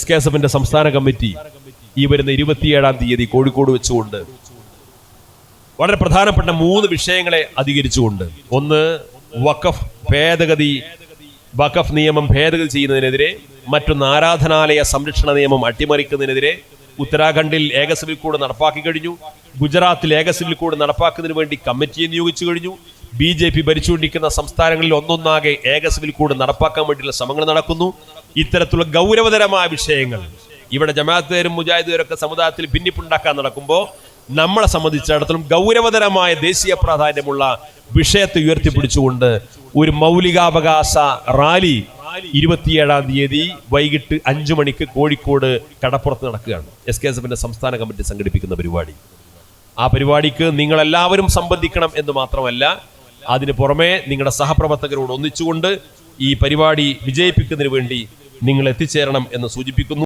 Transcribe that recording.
SKSFന്റെ സംസ്ഥാന കമ്മിറ്റി ഈ വരുന്ന 27-ാം തീയതി കോഴിക്കോട് വെച്ചുകൊണ്ട് വളരെ പ്രധാനപ്പെട്ട 3 വിഷയങ്ങളെ അധികരിച്ചുകൊണ്ട്, ഒന്ന് വഖഫ് നിയമം ഭേദഗതി ചെയ്യുന്നതിനെതിരെ, മറ്റൊന്ന് ആരാധനാലയ സംരക്ഷണ നിയമം അട്ടിമറിക്കുന്നതിനെതിരെ. ഉത്തരാഖണ്ഡിൽ ഏക സിവിൽ കോഡ് നടപ്പാക്കി കഴിഞ്ഞു. ഗുജറാത്തിൽ ഏക സിവിൽ കോഡ് നടപ്പാക്കുന്നതിന് വേണ്ടി കമ്മിറ്റിയെ നിയോഗിച്ചു കഴിഞ്ഞു. BJP ഭരിച്ചുകൊണ്ടിരിക്കുന്ന സംസ്ഥാനങ്ങളിൽ ഒന്നൊന്നാകെ ഏക സിവിൽ കോഡ് നടപ്പാക്കാൻ വേണ്ടിയുള്ള ശ്രമങ്ങൾ നടക്കുന്നു. ഇത്തരത്തിലുള്ള ഗൗരവതരമായ വിഷയങ്ങൾ ഇവിടെ ജമാഅത്തുകാരും മുജാഹിദുകാരൊക്കെ സമുദായത്തിൽ ഭിന്നിപ്പുണ്ടാക്കാൻ നടക്കുമ്പോൾ നമ്മളെ സംബന്ധിച്ചിടത്തോളം ഗൗരവതരമായ ദേശീയ പ്രാധാന്യമുള്ള വിഷയത്തെ ഉയർത്തിപ്പിടിച്ചുകൊണ്ട് ഒരു മൗലികാവകാശ റാലി 27-ാം തീയതി വൈകിട്ട് 5 മണിക്ക് കോഴിക്കോട് കടപ്പുറത്ത് നടക്കുകയാണ്. SKSFന്റെ സംസ്ഥാന കമ്മിറ്റി സംഘടിപ്പിക്കുന്ന പരിപാടി. ആ പരിപാടിക്ക് നിങ്ങളെല്ലാവരും സംബന്ധിക്കണം എന്ന് മാത്രമല്ല, അതിന് പുറമെ നിങ്ങളുടെ സഹപ്രവർത്തകരോട് ഒന്നിച്ചുകൊണ്ട് ഈ പരിപാടി വിജയിപ്പിക്കുന്നതിന് വേണ്ടി നിങ്ങൾ എത്തിച്ചേരണം എന്ന് സൂചിപ്പിക്കുന്നു.